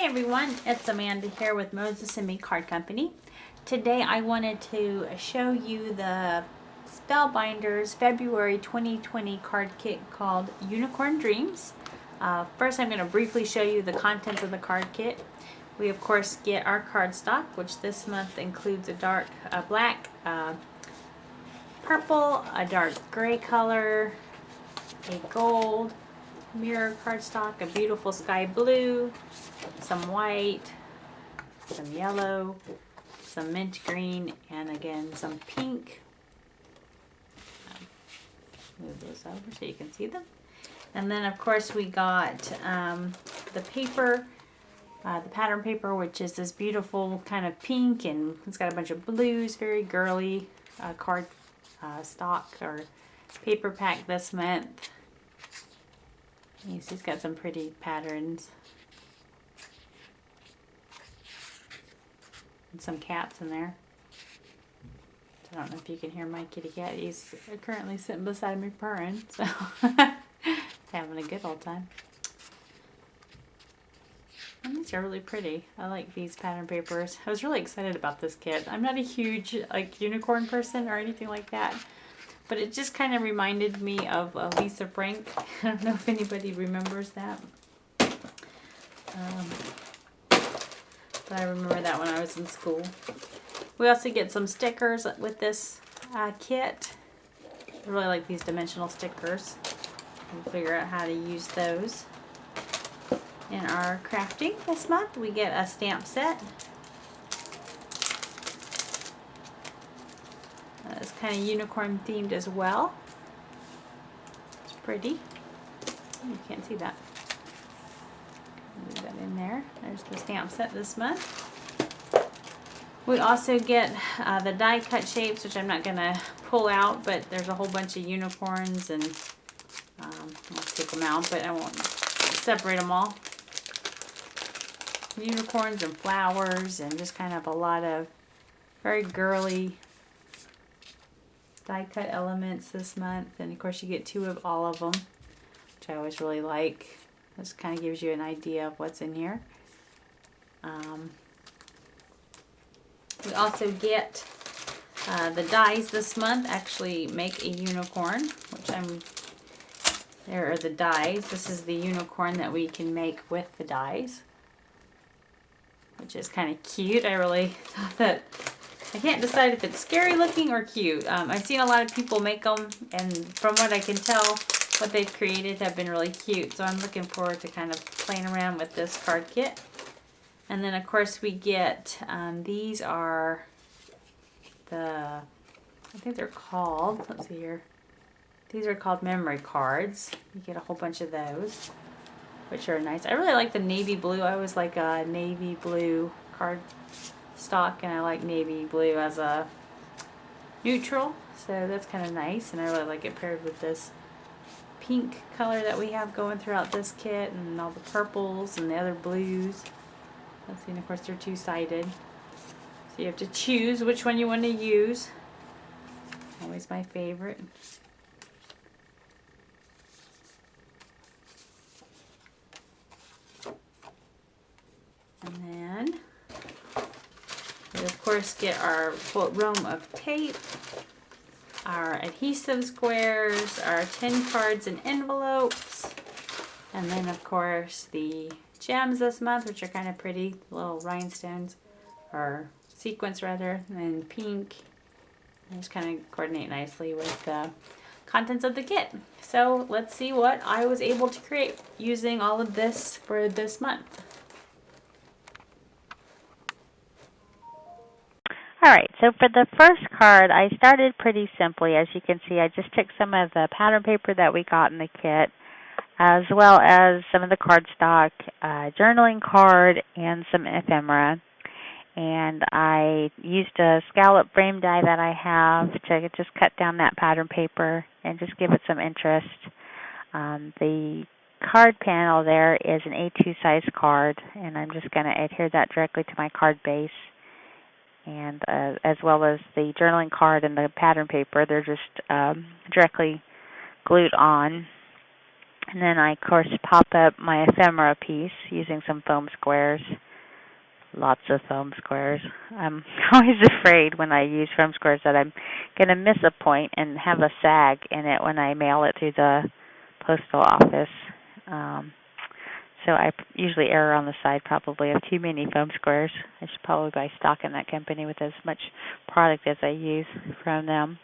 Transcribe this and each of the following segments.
Hey everyone, it's Amanda here with Moses and Me Card Company. Today I wanted to show you the Spellbinders February 2020 card kit called Unicorn Dreams. First I'm going to briefly show you the contents of the card kit. We of course get our cardstock, which this month includes a dark black, purple, a dark gray color, a gold, mirror cardstock, a beautiful sky blue, some white, some yellow, some mint green, and again some pink. Move those over so you can see them. And then of course we got the paper, the pattern paper, which is this beautiful kind of pink, and it's got a bunch of blues, very girly card stock or paper pack this month. You see it's got some pretty patterns. And some cats in there. I don't know if you can hear my kitty cat. He's currently sitting beside me purring, so having a good old time. And these are really pretty. I like these pattern papers. I was really excited about this kit. I'm not a huge unicorn person or anything like that, but it just kind of reminded me of Lisa Frank. I don't know if anybody remembers that. But I remember that when I was in school. We also get some stickers with this kit. I really like these dimensional stickers. We'll figure out how to use those. In our crafting this month, we get a stamp set. It's kind of unicorn themed as well. It's pretty. You can't see that. Move that in there. There's the stamp set this month. We also get the die cut shapes, which I'm not going to pull out, but there's a whole bunch of unicorns, and I'll take them out, but I won't separate them all. Unicorns and flowers and just kind of a lot of very girly die cut elements this month. And of course you get two of all of them, which I always really like. This kind of gives you an idea of what's in here. We also get the dies this month actually make a unicorn, which there are the dies. This is the unicorn that we can make with the dies, which is kind of cute. I really thought that, I can't decide if it's scary looking or cute. I've seen a lot of people make them, and from what I can tell, what they've created have been really cute. So I'm looking forward to kind of playing around with this card kit. And then of course we get, these are I think they're called, let's see here. These are called memory cards. You get a whole bunch of those, which are nice. I really like the navy blue. I always like a navy blue card stock, and I like navy blue as a neutral. So that's kind of nice, and I really like it paired with this pink color that we have going throughout this kit, and all the purples and the other blues. Let's see, and of course they're two-sided. So you have to choose which one you want to use. Always my favorite. And then we of course get our quote roam of tape, our adhesive squares, our 10 cards and envelopes, and then of course the gems this month, which are kind of pretty, little rhinestones, or sequins rather, and pink. They just kind of coordinate nicely with the contents of the kit. So let's see what I was able to create using all of this for this month. Alright, so for the first card, I started pretty simply. As you can see, I just took some of the pattern paper that we got in the kit, as well as some of the cardstock, journaling card, and some ephemera. And I used a scallop frame die that I have to just cut down that pattern paper and just give it some interest. The card panel there is an A2 size card, and I'm just going to adhere that directly to my card base. And as well as the journaling card and the pattern paper, they're just directly glued on. And then I, of course, pop up my ephemera piece using some foam squares. Lots of foam squares. I'm always afraid when I use foam squares that I'm going to miss a point and have a sag in it when I mail it through the postal office. So I usually err on the side probably of too many foam squares. I should probably buy stock in that company with as much product as I use from them.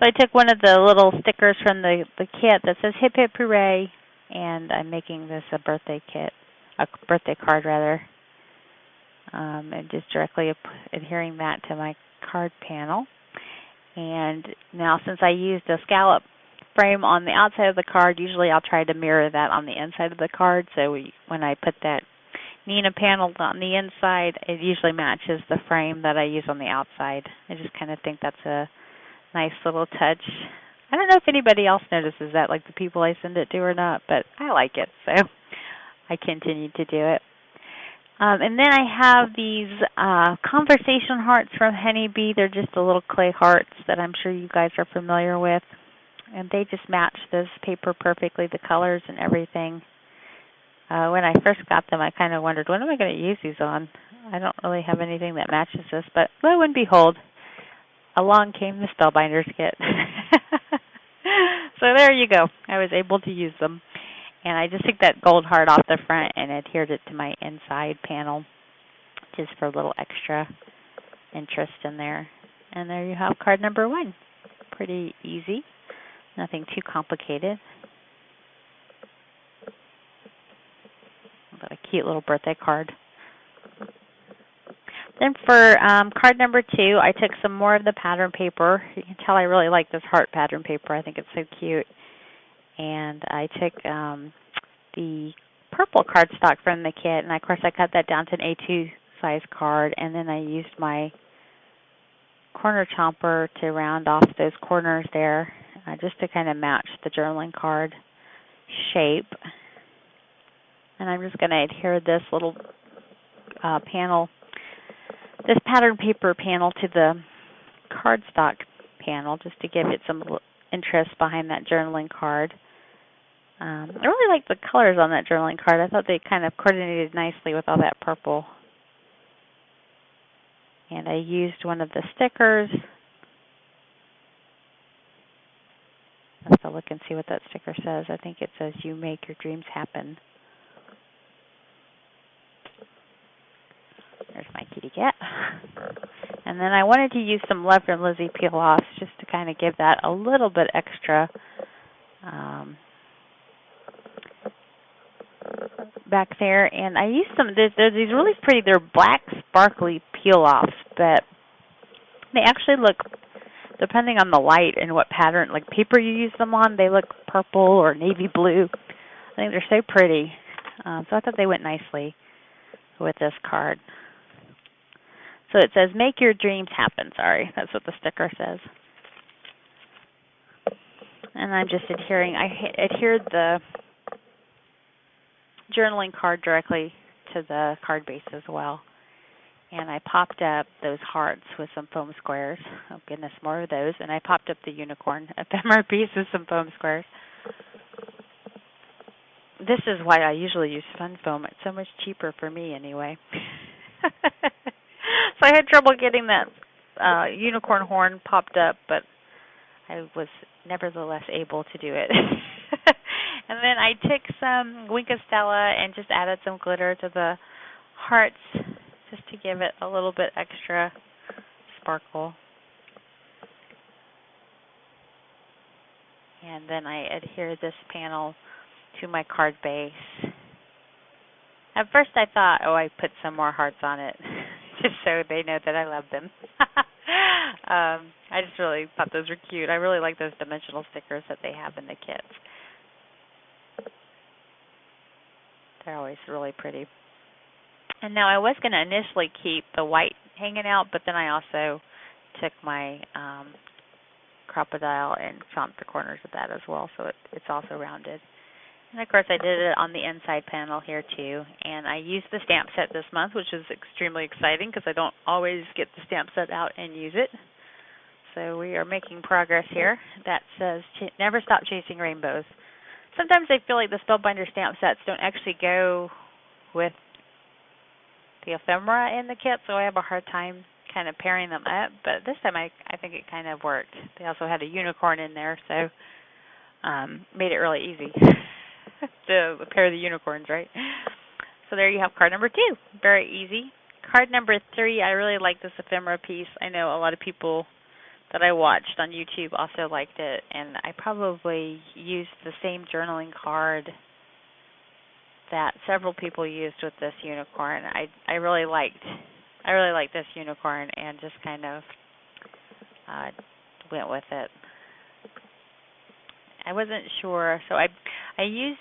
So I took one of the little stickers from the kit that says Hip Hip Hooray, and I'm making this a birthday card rather, and just directly adhering that to my card panel. And now since I used a scallop frame on the outside of the card, usually I'll try to mirror that on the inside of the card. So when I put that Nina panel on the inside, it usually matches the frame that I use on the outside. I just kind of think that's a nice little touch. I don't know if anybody else notices that, like the people I send it to or not, but I like it, so I continue to do it. And then I have these conversation hearts from Honeybee. They're just the little clay hearts that I'm sure you guys are familiar with. And they just match this paper perfectly, the colors and everything. When I first got them, I kind of wondered, what am I going to use these on? I don't really have anything that matches this, but lo and behold, along came the Spellbinders kit. So there you go. I was able to use them. And I just took that gold heart off the front and adhered it to my inside panel just for a little extra interest in there. And there you have card number 1. Pretty easy. Nothing too complicated. But a cute little birthday card. Then for card number 2, I took some more of the pattern paper. You can tell I really like this heart pattern paper. I think it's so cute. And I took the purple cardstock from the kit, and of course I cut that down to an A2 size card, and then I used my corner chomper to round off those corners there, just to kind of match the journaling card shape. And I'm just going to adhere this little this pattern paper panel to the cardstock panel just to give it some interest behind that journaling card. I really like the colors on that journaling card. I thought they kind of coordinated nicely with all that purple. And I used one of the stickers. I have to look and see what that sticker says. I think it says, "You make your dreams happen." There's my kitty cat. And then I wanted to use some Love from Lizzie peel-offs just to kind of give that a little bit extra back there. And I used some, there's these really pretty, they're black sparkly peel-offs, but they actually look, depending on the light and what pattern, like paper you use them on, they look purple or navy blue. I think they're so pretty. So I thought they went nicely with this card. So it says, "Make your dreams happen." Sorry, that's what the sticker says. And I'm just adhering. I adhered the journaling card directly to the card base as well. And I popped up those hearts with some foam squares. Oh goodness, more of those. And I popped up the unicorn ephemera piece with some foam squares. This is why I usually use fun foam. It's so much cheaper for me anyway. So I had trouble getting that unicorn horn popped up, but I was nevertheless able to do it. And then I took some Wink of Stella and just added some glitter to the hearts just to give it a little bit extra sparkle. And then I adhered this panel to my card base. At first I thought, oh, I put some more hearts on it just so they know that I love them. I just really thought those were cute. I really like those dimensional stickers that they have in the kits. They're always really pretty. And now I was going to initially keep the white hanging out, but then I also took my crocodile and chomped the corners of that as well, so it's also rounded. And of course I did it on the inside panel here too. And I used the stamp set this month, which is extremely exciting because I don't always get the stamp set out and use it. So we are making progress here. That says, "Never stop chasing rainbows." sometimes I feel like the Spellbinder stamp sets don't actually go with the ephemera in the kit, so I have a hard time kind of pairing them up. But this time I think it kind of worked. They also had a unicorn in there, so made it really easy to pair the unicorns, right? So there you have card number 2. Very easy. Card number 3, I really like this ephemera piece. I know a lot of people that I watched on YouTube also liked it, and I probably used the same journaling card that several people used with this unicorn. I really liked this unicorn and just kind of went with it. I wasn't sure, so I used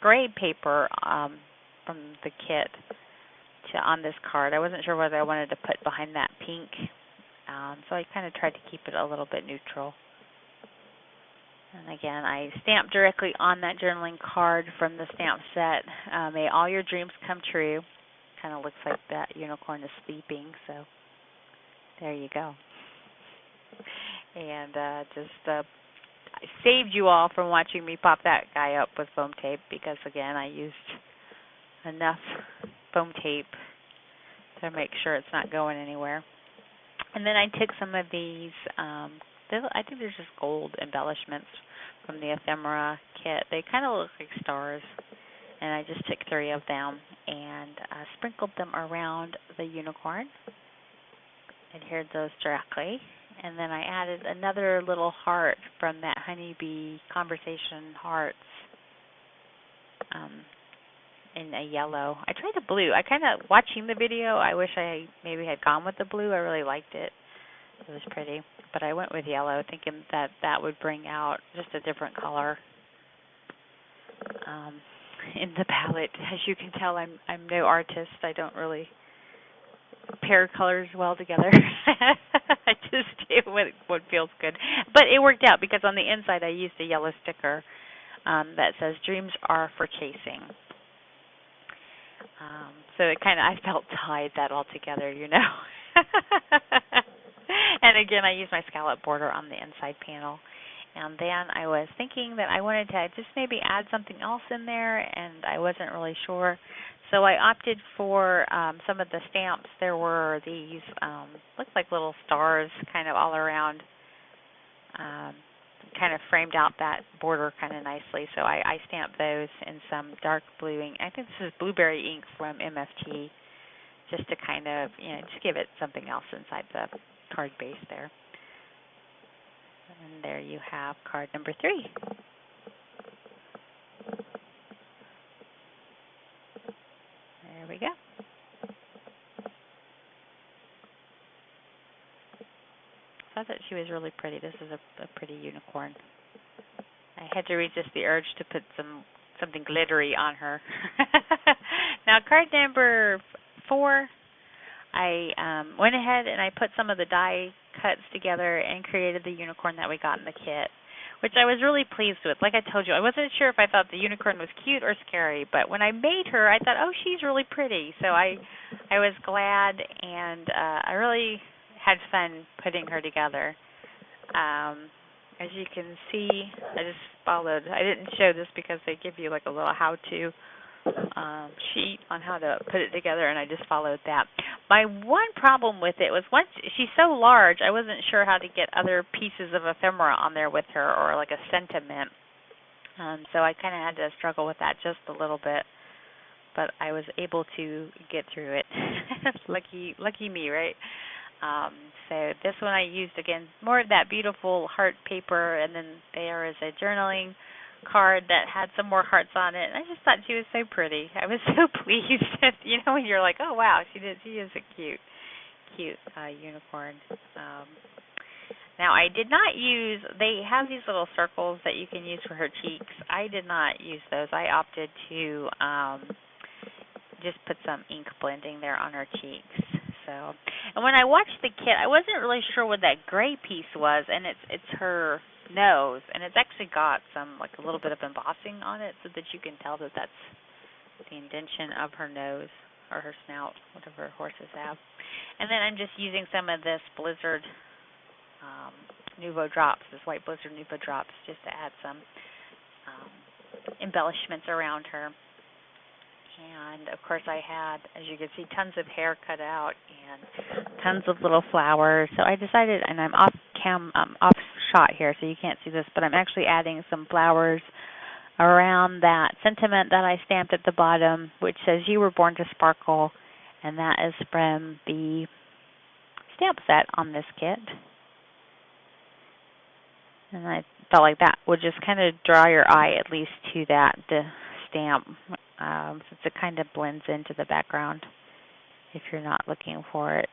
gray paper from the kit on this card. I wasn't sure whether I wanted to put behind that pink, so I kind of tried to keep it a little bit neutral. And again, I stamped directly on that journaling card from the stamp set. May all your dreams come true. Kind of looks like that unicorn is sleeping, so there you go. And I saved you all from watching me pop that guy up with foam tape because, again, I used enough foam tape to make sure it's not going anywhere. And then I took some of these, I think they're just gold embellishments from the ephemera kit. They kind of look like stars. And I just took 3 of them and sprinkled them around the unicorn. Adhered those directly. And then I added another little heart from that Honeybee Conversation Hearts in a yellow. I tried a blue. I kind of, watching the video, I wish I maybe had gone with the blue. I really liked it. It was pretty. But I went with yellow, thinking that that would bring out just a different color in the palette. As you can tell, I'm no artist. I don't really pair colors well together. I just do what feels good. But it worked out because on the inside I used a yellow sticker that says "Dreams are for chasing." So it kind of, I felt tied that all together, you know. And again, I used my scallop border on the inside panel. And then I was thinking that I wanted to just maybe add something else in there, and I wasn't really sure. So I opted for some of the stamps. There were these, looked like little stars kind of all around, kind of framed out that border kind of nicely. So I stamped those in some dark blue ink. I think this is blueberry ink from MFT, just to kind of, just give it something else inside the card base there. And there you have card number 3. There we go. So I thought she was really pretty. This is a pretty unicorn. I had to resist the urge to put something glittery on her. Now, card number 4, I went ahead and I put some of the die cuts together and created the unicorn that we got in the kit, which I was really pleased with. Like I told you, I wasn't sure if I thought the unicorn was cute or scary, but when I made her, I thought, oh, she's really pretty. So I was glad, and I really had fun putting her together. As you can see, I just followed. I didn't show this because they give you like a little how-to sheet on how to put it together, and I just followed that. My one problem with it was once she's so large, I wasn't sure how to get other pieces of ephemera on there with her, or like a sentiment. So I kind of had to struggle with that just a little bit, but I was able to get through it. Lucky me, right? So this one I used, again, more of that beautiful heart paper, and then there is a journaling card that had some more hearts on it, and I just thought she was so pretty. I was so pleased. When you're like, oh wow, she is a cute unicorn. Now I did not use, they have these little circles that you can use for her cheeks. I did not use those. I opted to just put some ink blending there on her cheeks. So, and when I watched the kit, I wasn't really sure what that gray piece was, and it's her nose, and it's actually got some, like, a little bit of embossing on it so that you can tell that that's the indentation of her nose or her snout, whatever horses have. And then I'm just using some of this Blizzard Nouveau Drops, this white Blizzard Nouveau Drops, just to add some embellishments around her. And of course I had, as you can see, tons of hair cut out and tons of little flowers. So I decided, and I'm off shot here so you can't see this, but I'm actually adding some flowers around that sentiment that I stamped at the bottom, which says "You were born to sparkle," and that is from the stamp set on this kit. And I felt like that would just kind of draw your eye at least to that stamp, since it kind of blends into the background if you're not looking for it.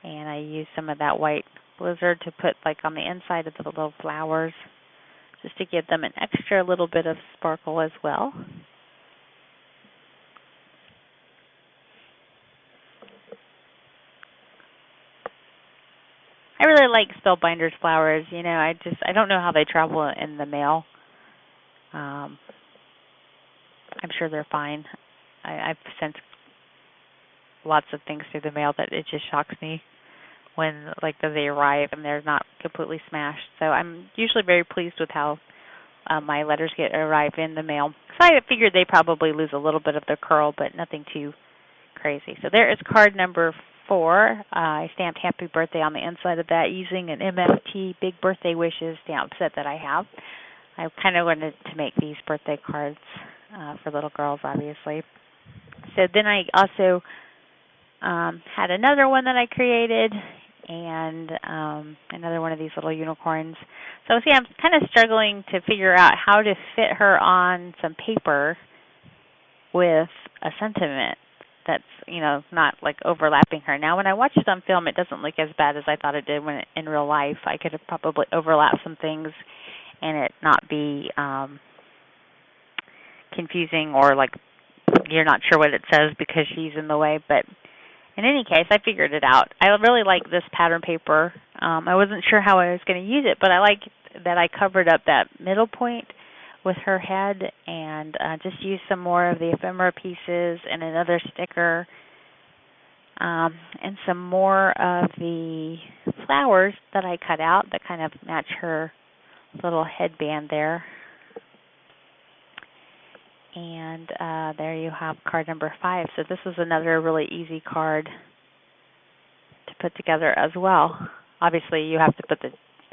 And I used some of that white blizzard to put like on the inside of the little flowers, just to give them an extra little bit of sparkle as well. I really like Spellbinders flowers. You know, I don't know how they travel in the mail. I'm sure they're fine. I've sent lots of things through the mail that it just shocks me when they arrive and they're not completely smashed. So I'm usually very pleased with how my letters arrive in the mail. So I figured they probably lose a little bit of their curl, but nothing too crazy. So there is card number 4. I stamped Happy Birthday on the inside of that using an MFT Big Birthday Wishes stamp set that I have. I kind of wanted to make these birthday cards for little girls, obviously. So then I also had another one that I created, and another one of these little unicorns. So see, I'm kind of struggling to figure out how to fit her on some paper with a sentiment that's, not like overlapping her. Now, when I watch it on film, it doesn't look as bad as I thought it did in real life. I could have probably overlapped some things and it not be confusing, or like you're not sure what it says because she's in the way. But in any case, I figured it out. I really like this pattern paper. I wasn't sure how I was going to use it, but I like that I covered up that middle point with her head, and just used some more of the ephemera pieces and another sticker, and some more of the flowers that I cut out that kind of match her little headband there. And there you have card number 5. So this is another really easy card to put together as well. Obviously, you have to put the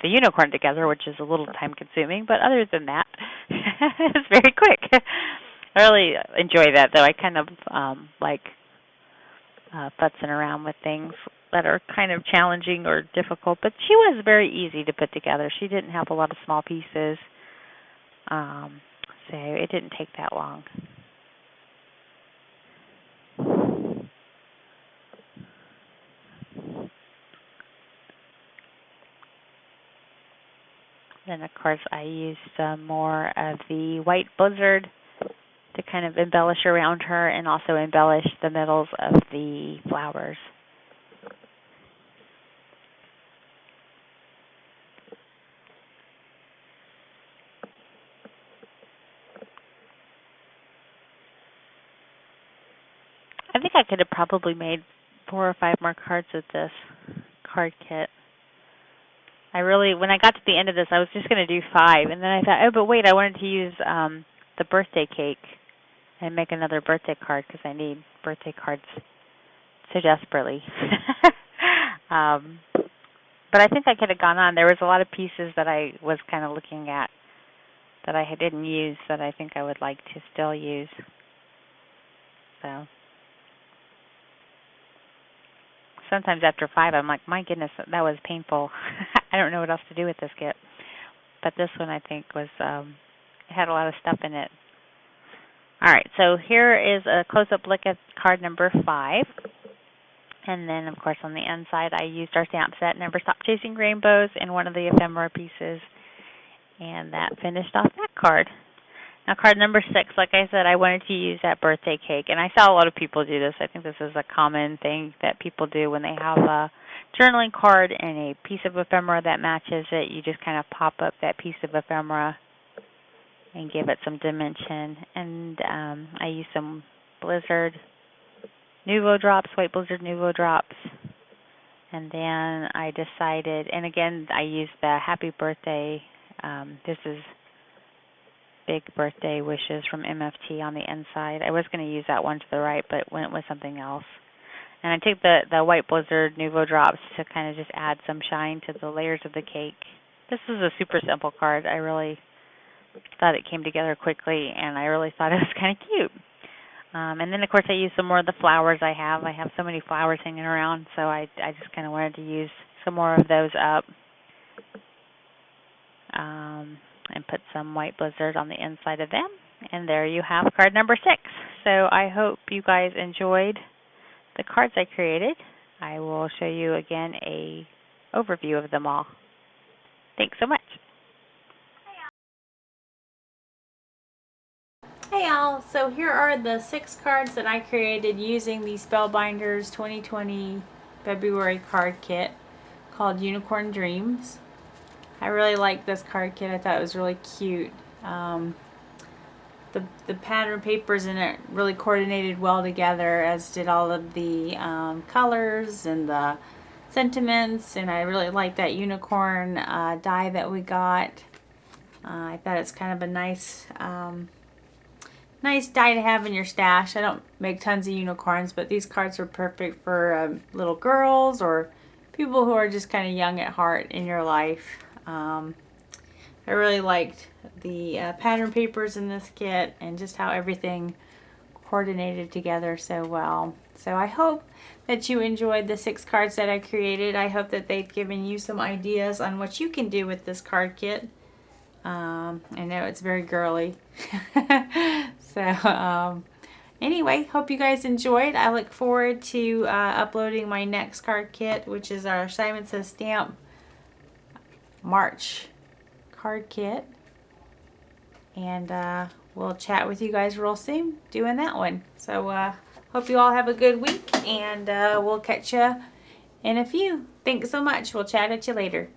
unicorn together, which is a little time consuming, but other than that, it's very quick. I really enjoy that, though. I kind of like futzing around with things that are kind of challenging or difficult, but she was very easy to put together. She didn't have a lot of small pieces, so it didn't take that long. Then, of course, I used some more of the white blizzard to kind of embellish around her and also embellish the middles of the flowers. I think I could have probably made 4 or 5 more cards with this card kit. When I got to the end of this, I was just going to do 5, and then I thought, oh, but wait, I wanted to use the birthday cake and make another birthday card because I need birthday cards so desperately. But I think I could have gone on. There was a lot of pieces that I was kind of looking at that I didn't use that I think I would like to still use. So sometimes after 5, I'm like, my goodness, that was painful. I don't know what else to do with this kit. But this one, I think, was it had a lot of stuff in it. All right, so here is a close-up look at card number 5. And then, of course, on the inside, I used our stamp set, Never Stop Chasing Rainbows, in one of the ephemera pieces. And that finished off that card. Now, card number 6, like I said, I wanted to use that birthday cake. And I saw a lot of people do this. I think this is a common thing that people do when they have a journaling card and a piece of ephemera that matches it. You just kind of pop up that piece of ephemera and give it some dimension. And I used some Blizzard Nuvo drops, White Blizzard Nuvo drops, And then I decided, and again, I used the happy birthday. This is big birthday wishes from MFT on the inside. I was going to use that one to the right, but went with something else. And I took the White Blizzard Nouveau Drops to kind of just add some shine to the layers of the cake. This is a super simple card. I really thought it came together quickly, and I really thought it was kind of cute. And then, of course, I used some more of the flowers I have. I have so many flowers hanging around, so I just kind of wanted to use some more of those up. And put some White Blizzard on the inside of them. And there you have card number 6. So I hope you guys enjoyed the cards I created. I will show you again a overview of them all. Thanks so much. Hey y'all, so here are the 6 cards that I created using the Spellbinders 2020 February card kit called Unicorn Dreams. I really like this card kit. I thought it was really cute. The pattern papers in it really coordinated well together, as did all of the colors and the sentiments, and I really like that unicorn die that we got. I thought it's kind of a nice die to have in your stash. I don't make tons of unicorns, but these cards are perfect for little girls or people who are just kind of young at heart in your life. I really liked the pattern papers in this kit and just how everything coordinated together so well. So I hope that you enjoyed the 6 cards that I created. I hope that they've given you some ideas on what you can do with this card kit. I know it's very girly. So anyway, hope you guys enjoyed. I look forward to uploading my next card kit, which is our Simon Says Stamp March card kit. And we'll chat with you guys real soon doing that one. So hope you all have a good week, and we'll catch you in a few. Thanks so much. We'll chat at you later.